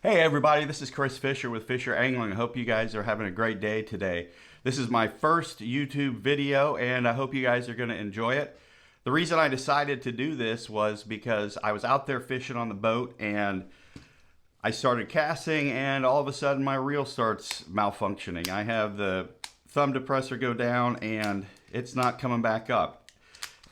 Hey everybody, this is Chris Fisher with Fisher Angling. I hope you guys are having a great day today. This is my first YouTube video and I hope you guys are going to enjoy it. The reason I decided to do this was because I was out there fishing on the boat and I started casting and all of a sudden my reel starts malfunctioning. I have the thumb depressor go down and it's not coming back up.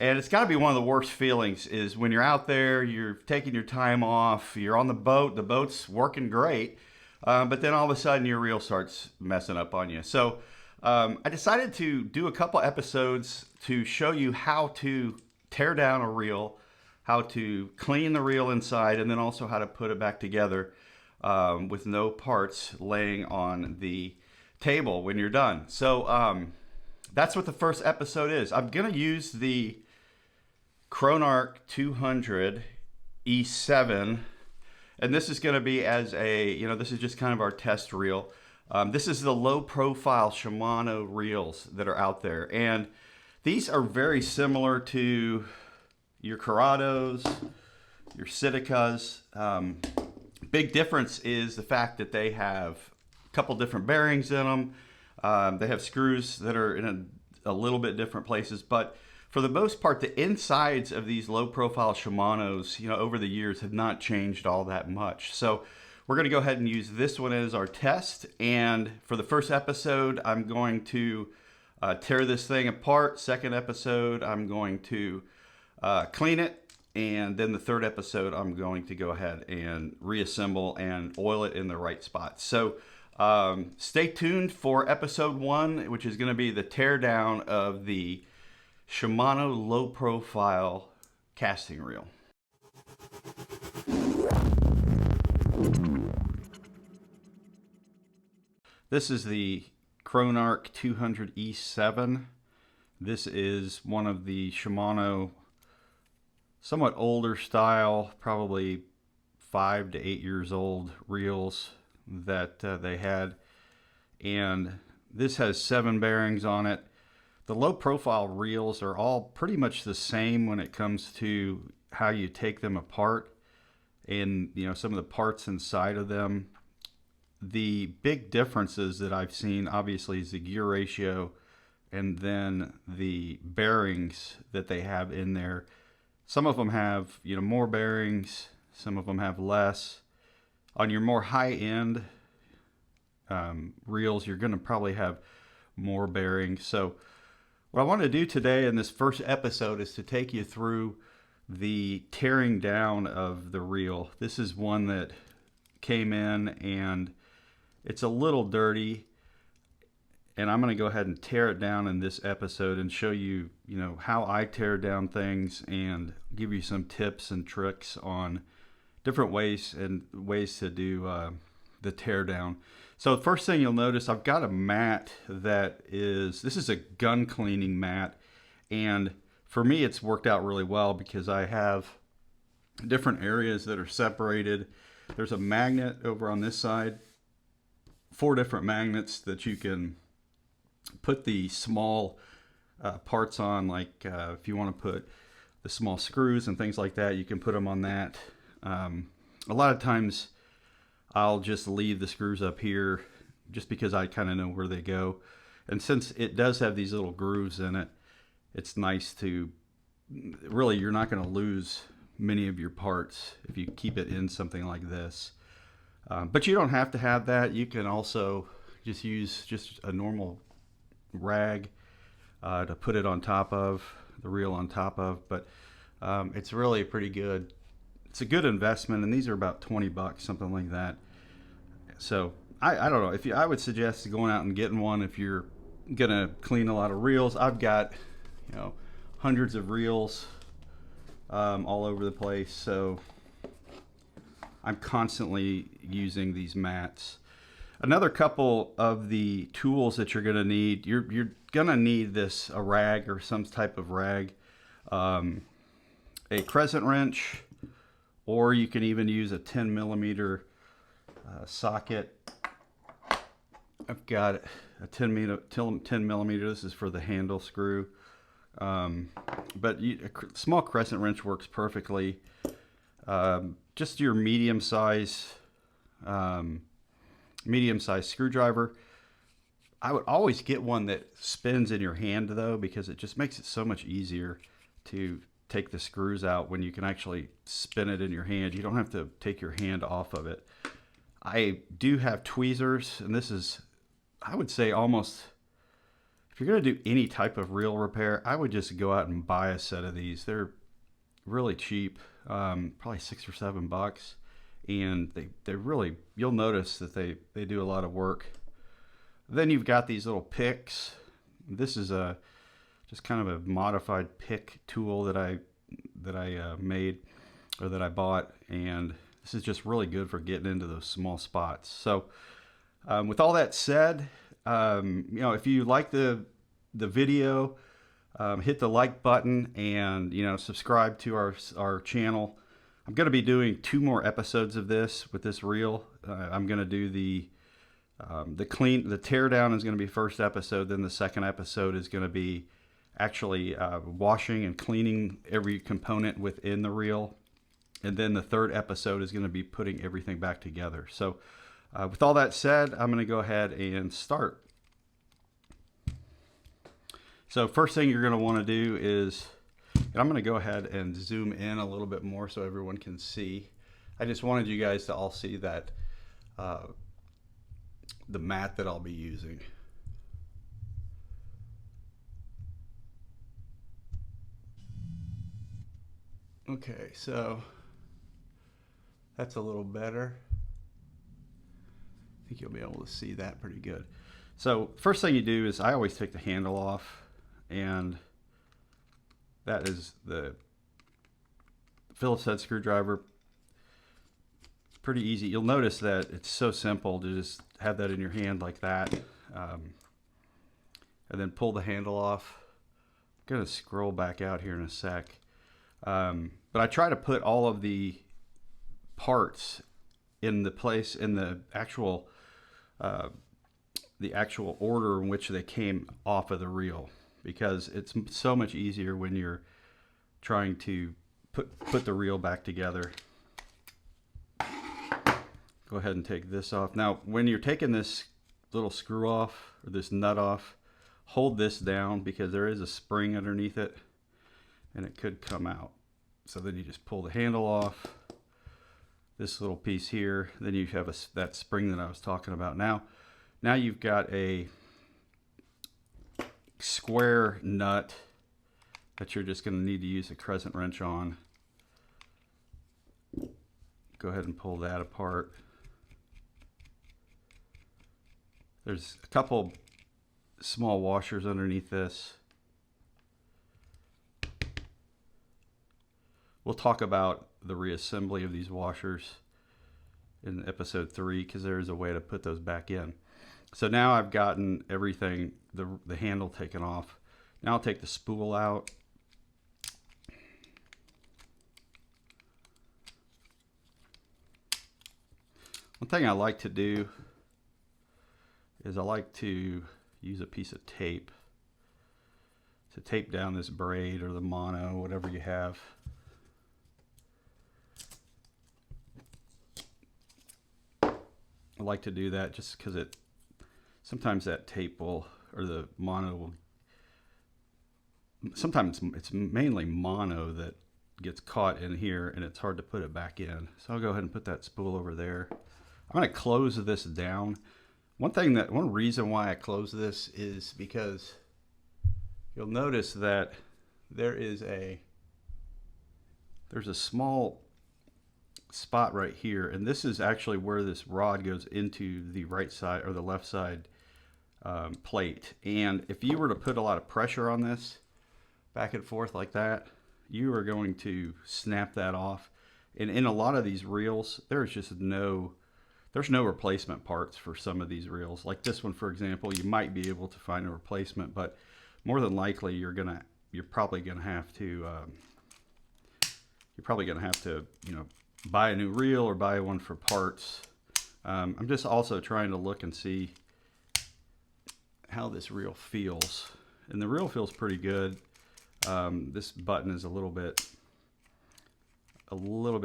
And it's got to be one of the worst feelings is when you're out there, you're taking your time off, you're on the boat's working great, but then all of a sudden your reel starts messing up on you. So I decided to do a couple episodes to show you how to tear down a reel, how to clean the reel inside, and then also how to put it back together with no parts laying on the table when you're done. So that's what the first episode is. I'm going to use the Chronarch 200 E7, and this is going to be as a, this is just kind of our test reel. This is the low profile Shimano reels that are out there, and these are very similar to your Corrados, your Siticas. Big difference is the fact that they have a couple different bearings in them. They have screws that are in a little bit different places, but for the most part, the insides of these low-profile Shimanos, over the years have not changed all that much. So we're going to go ahead and use this one as our test. And for the first episode, I'm going to tear this thing apart. Second episode, I'm going to clean it. And then the third episode, I'm going to go ahead and reassemble and oil it in the right spot. So stay tuned for episode 1, which is going to be the tear down of the Shimano Low-profile casting reel. This is the Chronarch 200 E7. This is one of the Shimano somewhat older style, probably 5 to 8 years old reels that they had. And this has 7 bearings on it. The low profile reels are all pretty much the same when it comes to how you take them apart and some of the parts inside of them. The big differences that I've seen obviously is the gear ratio and then the bearings that they have in there. Some of them have more bearings, some of them have less. On your more high-end reels, you're going to probably have more bearings. So what I want to do today in this first episode is to take you through the tearing down of the reel. This is one that came in and it's a little dirty, and I'm going to go ahead and tear it down in this episode and show you, how I tear down things and give you some tips and tricks on different ways to do the tear down. So the first thing you'll notice, I've got a mat this is a gun cleaning mat, and for me it's worked out really well because I have different areas that are separated. There's a magnet over on this side, 4 different magnets that you can put the small parts on, like if you want to put the small screws and things like that, you can put them on that. A lot of times I'll just leave the screws up here just because I kind of know where they go. And since it does have these little grooves in it, it's nice to, really, you're not going to lose many of your parts if you keep it in something like this. But you don't have to have that. You can also just use just a normal rag to put it on top of, the reel on top of. But it's really pretty good. It's a good investment, and these are about 20 bucks, something like that. So I don't know, I would suggest going out and getting one if you're gonna clean a lot of reels. I've got hundreds of reels all over the place, so I'm constantly using these mats. Another couple of the tools that you're gonna need, you're gonna need a rag or some type of rag, a crescent wrench, or you can even use a 10 millimeter socket. I've got a 10 millimeter. This is for the handle screw. But a small crescent wrench works perfectly. Just your medium size medium-sized screwdriver. I would always get one that spins in your hand though, because it just makes it so much easier to take the screws out when you can actually spin it in your hand. You don't have to take your hand off of it. I do have tweezers, and this is, I would say, almost, if you're going to do any type of reel repair, I would just go out and buy a set of these. They're really cheap, probably $6 or $7, and they really, you'll notice that they do a lot of work. Then you've got these little picks. This is just kind of a modified pick tool that I made, or that I bought, and this is just really good for getting into those small spots. So with all that said, you know, if you like the video, hit the like button, and, you know, subscribe to our channel. I'm going to be doing 2 more episodes of this with this reel. I'm going to do the tear down is going to be first episode. Then the second episode is going to be actually washing and cleaning every component within the reel. And then the third episode is going to be putting everything back together. So with all that said, I'm going to go ahead and start. So first thing you're going to want to do is, and I'm going to go ahead and zoom in a little bit more so everyone can see. I just wanted you guys to all see that the mat that I'll be using. Okay, so that's a little better. I think you'll be able to see that pretty good. So first thing you do is, I always take the handle off, and that is the Phillips head screwdriver. Pretty easy. You'll notice that it's so simple to just have that in your hand like that, and then pull the handle off. I'm going to scroll back out here in a sec. But I try to put all of the parts in the place, in the actual order in which they came off of the reel, because it's so much easier when you're trying to put the reel back together. Go ahead and take this off. Now, when you're taking this little screw off, or this nut off, hold this down, because there is a spring underneath it and it could come out. So then you just pull the handle off, this little piece here, then you have that spring that I was talking about. Now you've got a square nut that you're just going to need to use a crescent wrench on. Go ahead and pull that apart. There's a couple small washers underneath this. We'll talk about the reassembly of these washers in episode 3, because there is a way to put those back in. So now I've gotten everything, the handle taken off. Now I'll take the spool out. One thing I like to do is I like to use a piece of tape to tape down this braid, or the mono, whatever you have. I like to do that just because sometimes that tape will, or the mono will, sometimes it's mainly mono that gets caught in here and it's hard to put it back in. So I'll go ahead and put that spool over there. I'm going to close this down. One reason why I close this is because you'll notice that there's a small spot right here, and this is actually where this rod goes into the right side or the left side plate. And if you were to put a lot of pressure on this back and forth like that, you are going to snap that off. And in a lot of these reels, there's no replacement parts for some of these reels. Like this one, for example, you might be able to find a replacement, but more than likely you're probably gonna have to you know, buy a new reel or buy one for parts. I'm just also trying to look and see how this reel feels, and the reel feels pretty good. This button is a little bit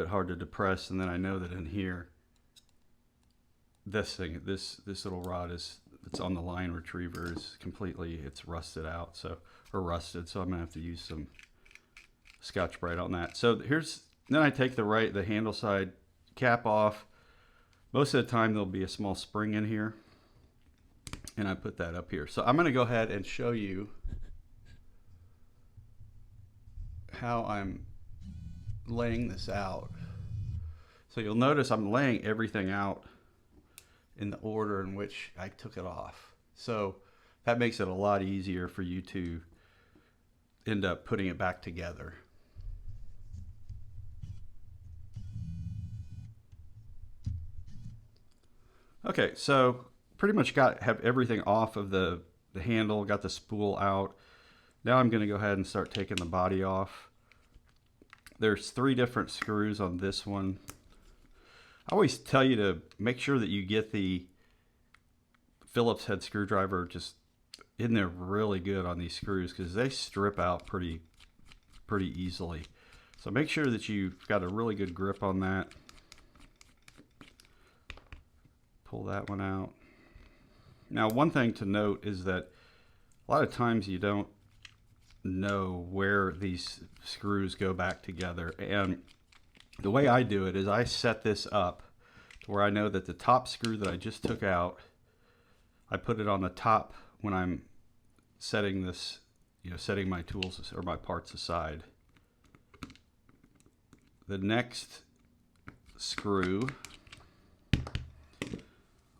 hard to depress, and then I know that in here this thing, this little rod it's on the line retriever is completely, it's rusted out, so, or rusted, so I'm gonna have to use some Scotch-Brite on that. So then I take the handle side cap off. Most of the time there'll be a small spring in here, and I put that up here. So I'm gonna go ahead and show you how I'm laying this out. So you'll notice I'm laying everything out in the order in which I took it off. So that makes it a lot easier for you to end up putting it back together. Okay, so pretty much have everything off of the handle, got the spool out. Now I'm gonna go ahead and start taking the body off. There's 3 different screws on this one. I always tell you to make sure that you get the Phillips head screwdriver just in there really good on these screws, because they strip out pretty easily. So make sure that you've got a really good grip on that. Pull that one out. Now, one thing to note is that a lot of times you don't know where these screws go back together, and the way I do it is I set this up to where I know that the top screw that I just took out, I put it on the top when I'm setting this, setting my tools or my parts aside. The next screw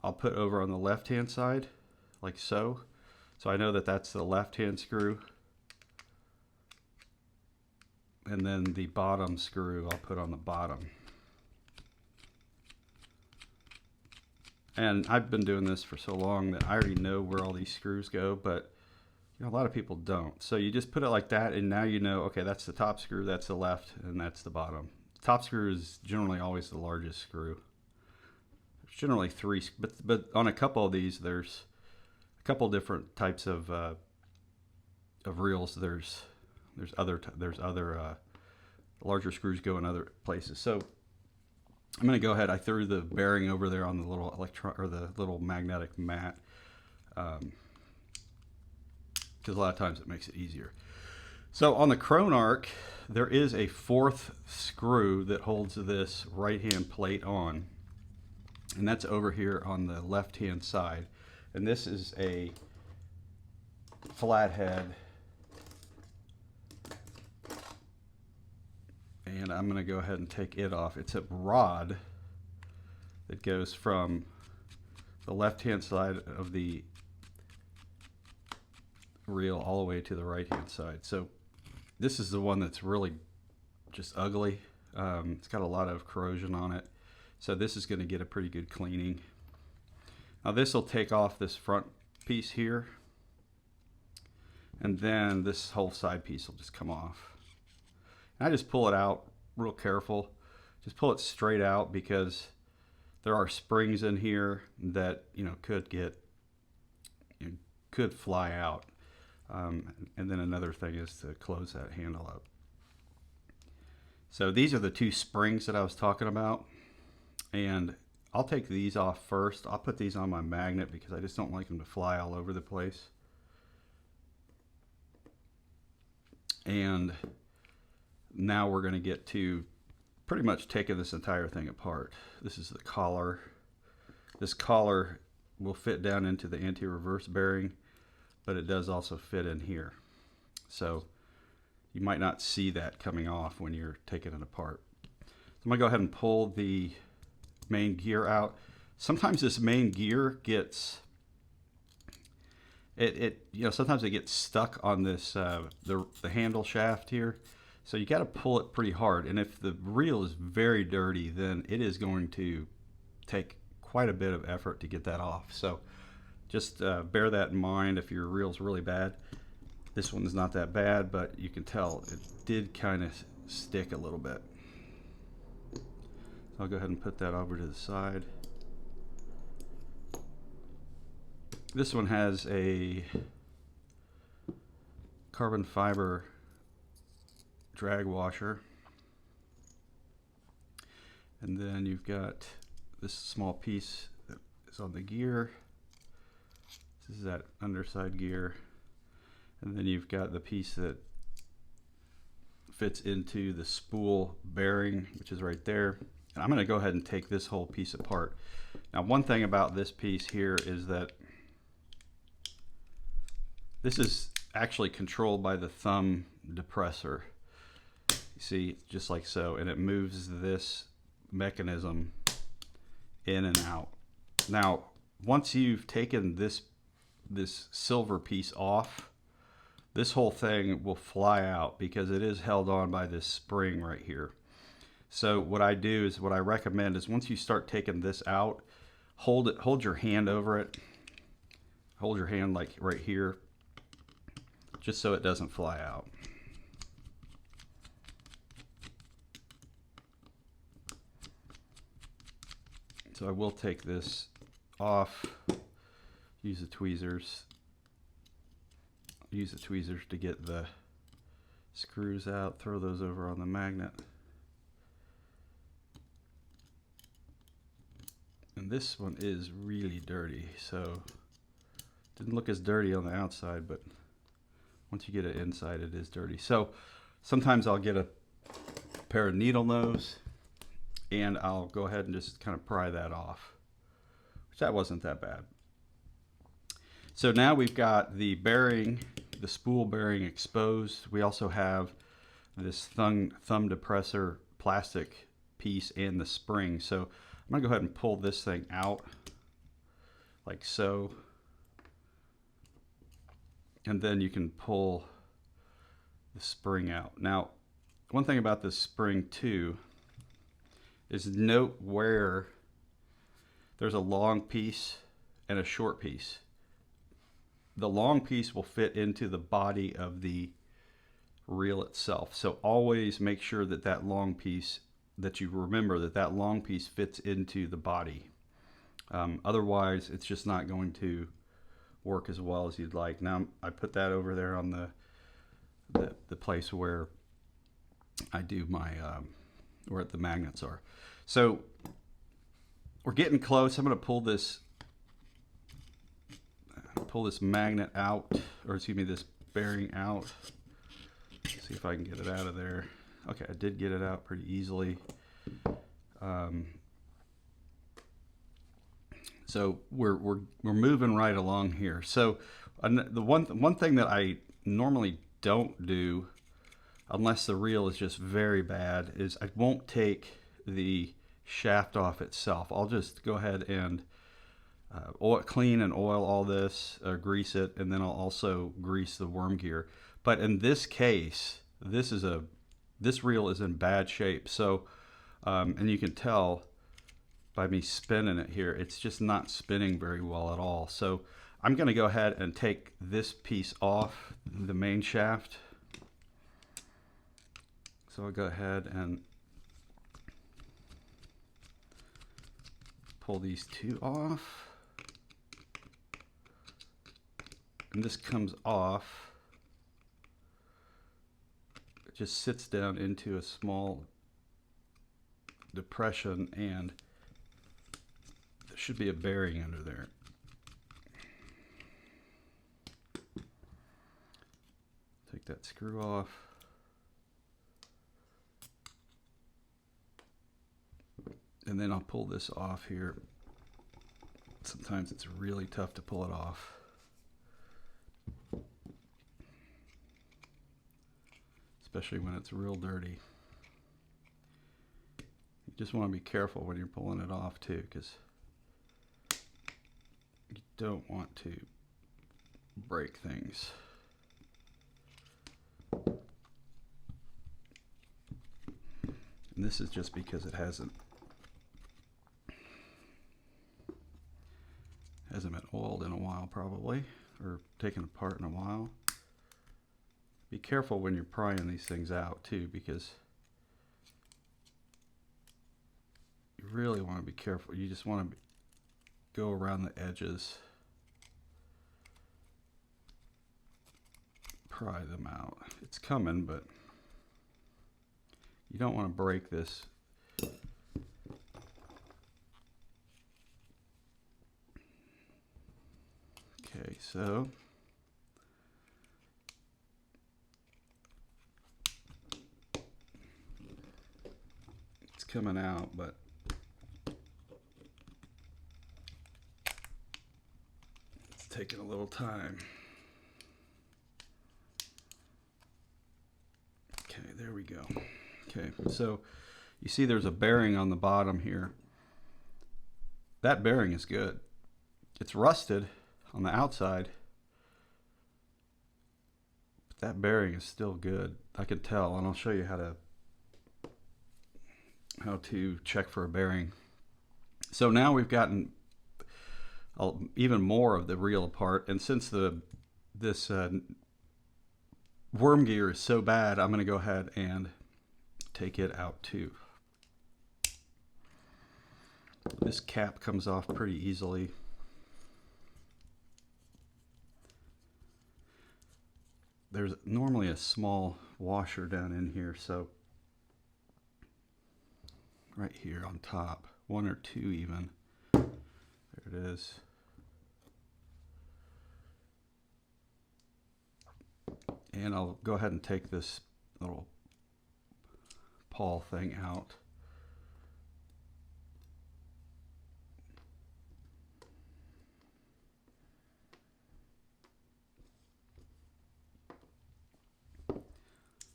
I'll put over on the left hand side, like so. So I know that that's the left hand screw. And then the bottom screw I'll put on the bottom. And I've been doing this for so long that I already know where all these screws go, but a lot of people don't. So you just put it like that, and now you know, okay, that's the top screw, that's the left, and that's the bottom. The top screw is generally always the largest screw. There's generally 3, but on a couple of these, there's a couple different types of reels. There's other larger screws go in other places. So I'm going to go ahead. I threw the bearing over there on the little the little magnetic mat, because a lot of times it makes it easier. So on the Krone arc, there is a 4th screw that holds this right hand plate on, and that's over here on the left hand side. And this is a flathead. And I'm going to go ahead and take it off. It's a rod that goes from the left-hand side of the reel all the way to the right-hand side. So this is the one that's really just ugly. It's got a lot of corrosion on it. So this is going to get a pretty good cleaning. Now this will take off this front piece here, and then this whole side piece will just come off. I just pull it out real careful. Just pull it straight out, because there are springs in here that could fly out. And then another thing is to close that handle up. So these are the 2 springs that I was talking about, and I'll take these off first. I'll put these on my magnet because I just don't like them to fly all over the place. And now we're going to get to pretty much taking this entire thing apart. This is the collar. This collar will fit down into the anti-reverse bearing, but it does also fit in here. So you might not see that coming off when you're taking it apart. So I'm going to go ahead and pull the main gear out. Sometimes this main gear gets sometimes it gets stuck on this the handle shaft here. So you got to pull it pretty hard, and if the reel is very dirty, then it is going to take quite a bit of effort to get that off. So just bear that in mind if your reel's really bad. This one's not that bad, but you can tell it did kind of stick a little bit. I'll go ahead and put that over to the side. This one has a carbon fiber drag washer, and then you've got this small piece that is on the gear. This is that underside gear. And then you've got the piece that fits into the spool bearing, which is right there. And I'm going to go ahead and take this whole piece apart. Now, one thing about this piece here is that this is actually controlled by the thumb depressor. You see, just like so, and it moves this mechanism in and out. Now, once you've taken this silver piece off, this whole thing will fly out because it is held on by this spring right here. So what I do is, what I recommend is, once you start taking this out, hold your hand over it. Hold your hand like right here, just so it doesn't fly out. So I will take this off, use the tweezers. Use the tweezers to get the screws out, throw those over on the magnet. And this one is really dirty, so didn't look as dirty on the outside, but once you get it inside, it is dirty. So sometimes I'll get a pair of needle nose and I'll go ahead and just kind of pry that off, which that wasn't that bad. So now we've got the bearing, the spool bearing exposed. We also have this thumb depressor plastic piece and the spring. So I'm gonna go ahead and pull this thing out like so. And then you can pull the spring out. Now, one thing about this spring too is note where there's a long piece and a short piece. The long piece will fit into the body of the reel itself. So always make sure that that long piece, that you remember that that long piece fits into the body. Otherwise, it's just not going to work as well as you'd like. Now, I put that over there on the place where I do my, where the magnets are. So we're getting close. I'm going to pull this magnet out, or excuse me, this bearing out. See if I can get it out of there. Okay, I did get it out pretty easily. So we're moving right along here. So the one thing that I normally don't do, unless the reel is just very bad, is I won't take the shaft off itself. I'll just go ahead and clean and oil all this, grease it, and then I'll also grease the worm gear. But in this case, this reel is in bad shape. So, and you can tell by me spinning it here, it's just not spinning very well at all. So I'm going to go ahead and take this piece off the main shaft. So I'll go ahead and pull these two off. And this comes off. It just sits down into a small depression, and there should be a bearing under there. Take that screw off. And then I'll pull this off here. Sometimes it's really tough to pull it off. Especially when it's real dirty. You just want to be careful when you're pulling it off too, because you don't want to break things. And this is just because it hasn't been oiled in a while, probably, or taken apart in a while. Be careful when you're prying these things out too, because you really want to be careful. You just want to go around the edges, pry them out. It's coming, but you don't want to break this. Okay, so it's coming out, but it's taking a little time. Okay, there we go. Okay, so you see there's a bearing on the bottom here. That bearing is good. It's rusted on the outside, but that bearing is still good. I can tell, and I'll show you how to check for a bearing. So now we've gotten even more of the reel apart, and since this worm gear is so bad, I'm going to go ahead and take it out too. This cap comes off pretty easily. There's normally a small washer down in here, so right here on top, one or two even. There it is. And I'll go ahead and take this little pawl thing out.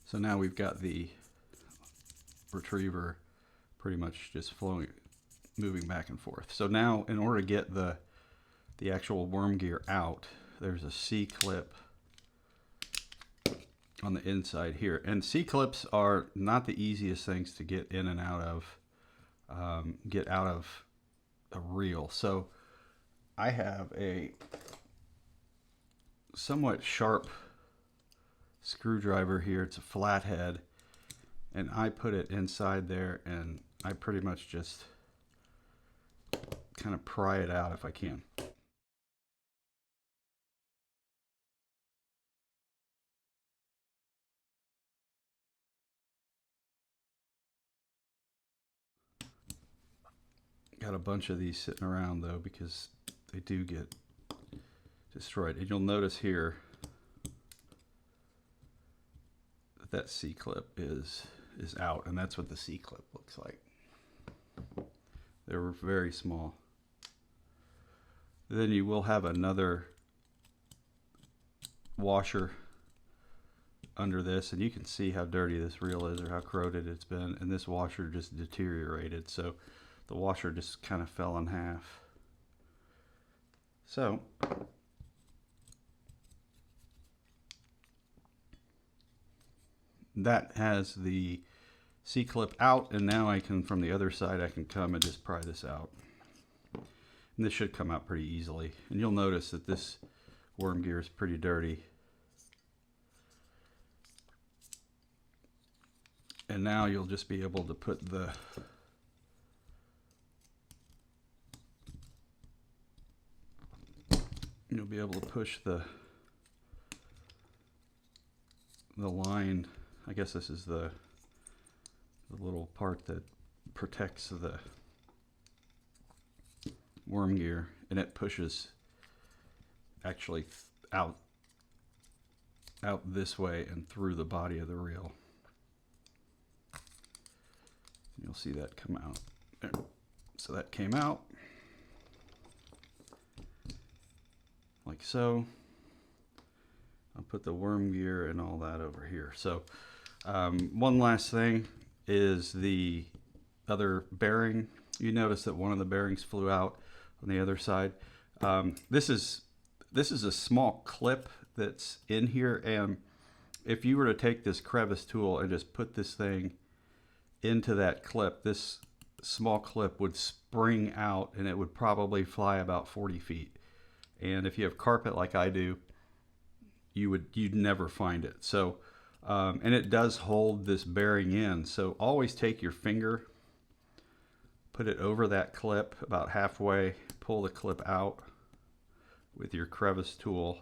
So now we've got the retriever pretty much just flowing, moving back and forth. So now in order to get the actual worm gear out, there's a C-clip on the inside here. And C-clips are not the easiest things to get in and out of, get out of a reel. So I have a somewhat sharp screwdriver here. It's a flathead, and I put it inside there, and I pretty much just kind of pry it out if I can. Got a bunch of these sitting around though, because they do get destroyed. And you'll notice here that C-clip is out, and that's what the C-clip looks like. They're very small. Then you will have another washer under this, and you can see how dirty this reel is or how corroded it's been, and this washer just deteriorated, so the washer just kind of fell in half. So that has the C-clip out, and now I can, from the other side, I can come and just pry this out. And this should come out pretty easily. And you'll notice that this worm gear is pretty dirty. And now you'll just be able to put you'll be able to push the line. I guess this is the little part that protects the worm gear, and it pushes actually out this way and through the body of the reel. You'll see that come out there. So that came out like so. I'll put the worm gear and all that over here. So one last thing is the other bearing. You notice that one of the bearings flew out on the other side. This is a small clip that's in here, and if you were to take this crevice tool and just put this thing into that clip, this small clip would spring out, and it would probably fly about 40 feet. And if you have carpet like I do, you'd never find it. So and it does hold this bearing in, so always take your finger, put it over that clip about halfway, pull the clip out with your crevice tool,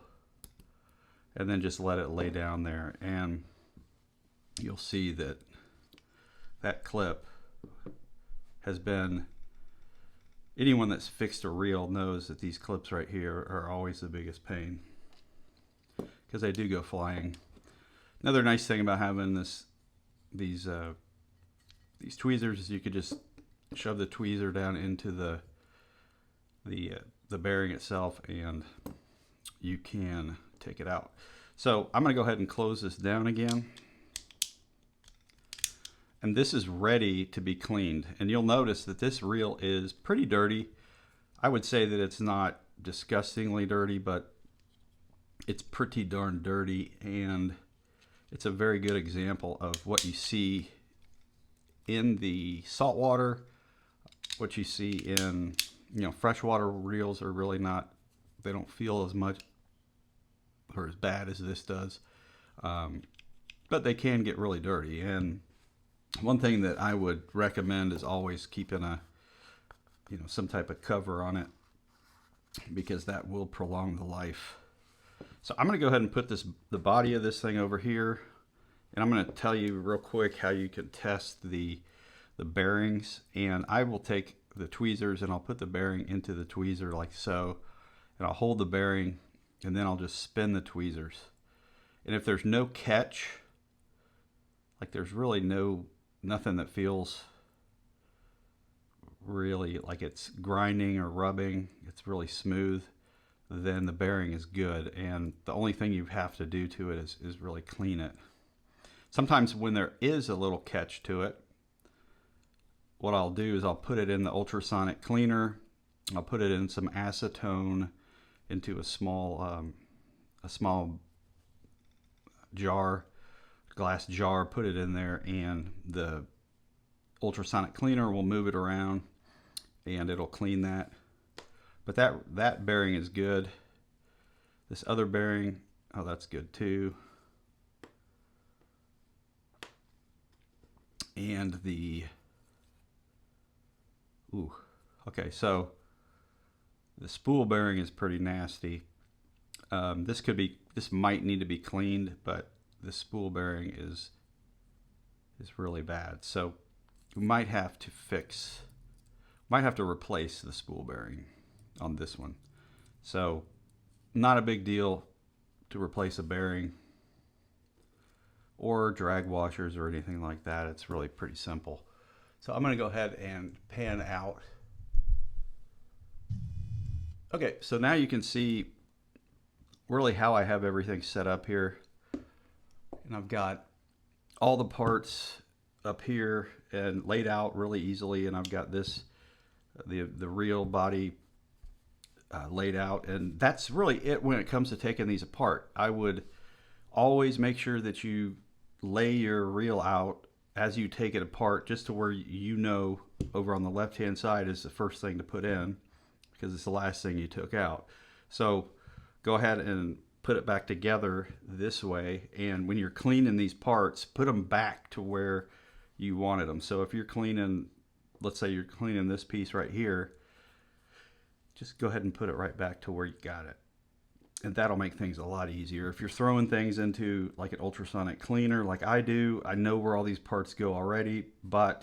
and then just let it lay down there, and you'll see that that clip has been anyone that's fixed a reel knows that these clips right here are always the biggest pain because they do go flying. Another nice thing about having these tweezers is you could just shove the tweezer down into the bearing itself and you can take it out. So I'm going to go ahead and close this down again. And this is ready to be cleaned. And you'll notice that this reel is pretty dirty. I would say that it's not disgustingly dirty, but it's pretty darn dirty. And it's a very good example of what you see in the saltwater, what you see in, freshwater reels are really not, they don't feel as much or as bad as this does. But they can get really dirty. And one thing that I would recommend is always keeping some type of cover on it, because that will prolong the life. So I'm going to go ahead and put the body of this thing over here, and I'm going to tell you real quick how you can test the bearings. And I will take the tweezers and I'll put the bearing into the tweezer like so, and I'll hold the bearing and then I'll just spin the tweezers. And if there's no catch, like there's really nothing that feels really like it's grinding or rubbing, it's really smooth, then the bearing is good. And the only thing you have to do to it is really clean it. Sometimes when there is a little catch to it, what I'll do is I'll put it in the ultrasonic cleaner. I'll put it in some acetone into a small jar, glass jar, put it in there, and the ultrasonic cleaner will move it around and it'll clean that. But that bearing is good. This other bearing, oh, that's good too. And okay, so the spool bearing is pretty nasty. This might need to be cleaned, but the spool bearing is really bad. So we might have to replace the spool bearing on this one. So not a big deal to replace a bearing or drag washers or anything like that. It's really pretty simple. So I'm going to go ahead and pan out. Okay, so now you can see really how I have everything set up here. And I've got all the parts up here and laid out really easily. And I've got the reel body laid out. And that's really it when it comes to taking these apart. I would always make sure that you lay your reel out as you take it apart, just to where over on the left hand side is the first thing to put in, because it's the last thing you took out. So go ahead and put it back together this way, and when you're cleaning these parts, put them back to where you wanted them. So if you're cleaning, let's say you're cleaning this piece right here, just go ahead and put it right back to where you got it. And that'll make things a lot easier. If you're throwing things into like an ultrasonic cleaner like I do, I know where all these parts go already, but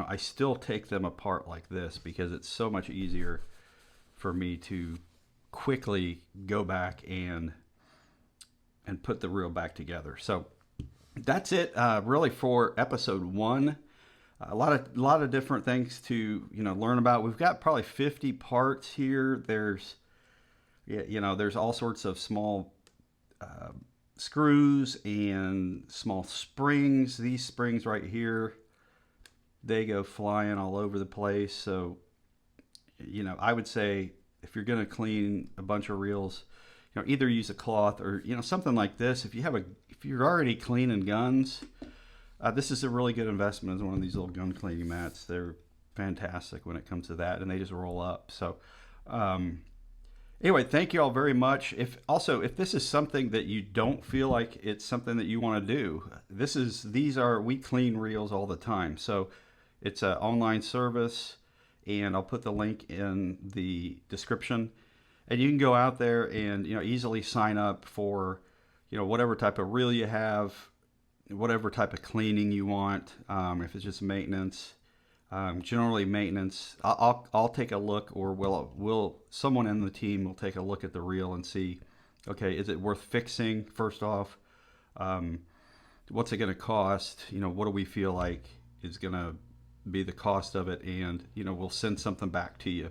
I still take them apart like this because it's so much easier for me to quickly go back and put the reel back together. So that's it really for episode 1. A lot of different things to learn about. We've got probably 50 parts here. There's all sorts of small screws and small springs. These springs right here, they go flying all over the place. So, I would say if you're going to clean a bunch of reels, either use a cloth or, something like this. If you're already cleaning guns, this is a really good investment as one of these little gun cleaning mats. They're fantastic when it comes to that, and they just roll up. So, anyway, thank you all very much. If this is something that you don't feel like it's something that you want to do, we clean reels all the time. So it's an online service, and I'll put the link in the description, and you can go out there and easily sign up for whatever type of reel you have, whatever type of cleaning you want. If it's just maintenance, Generally maintenance, I'll take a look, or will someone in the team will take a look at the reel and see, okay, is it worth fixing first off? What's it going to cost? What do we feel like is going to be the cost of it? And, we'll send something back to you.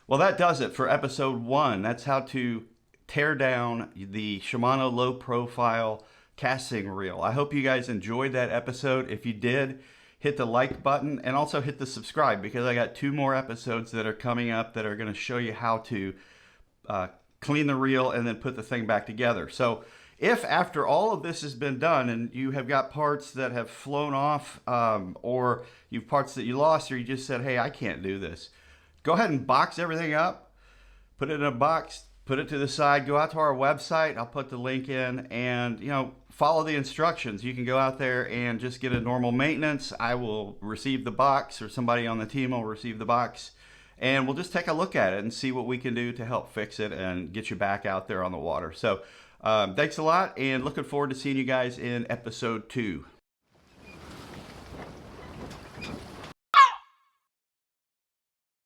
Well, that does it for episode 1. That's how to tear down the Shimano Low-profile casting reel. I hope you guys enjoyed that episode. If you did, hit the like button and also hit the subscribe, because I got 2 more episodes that are coming up that are going to show you how to clean the reel and then put the thing back together. So if after all of this has been done and you have got parts that have flown off, or you've parts that you lost, or you just said, hey, I can't do this, go ahead and box everything up, put it in a box, put it to the side, go out to our website. I'll put the link in, and follow the instructions. You can go out there and just get a normal maintenance. I will receive the box, or somebody on the team will receive the box, and we'll just take a look at it and see what we can do to help fix it and get you back out there on the water. So thanks a lot, and looking forward to seeing you guys in episode 2.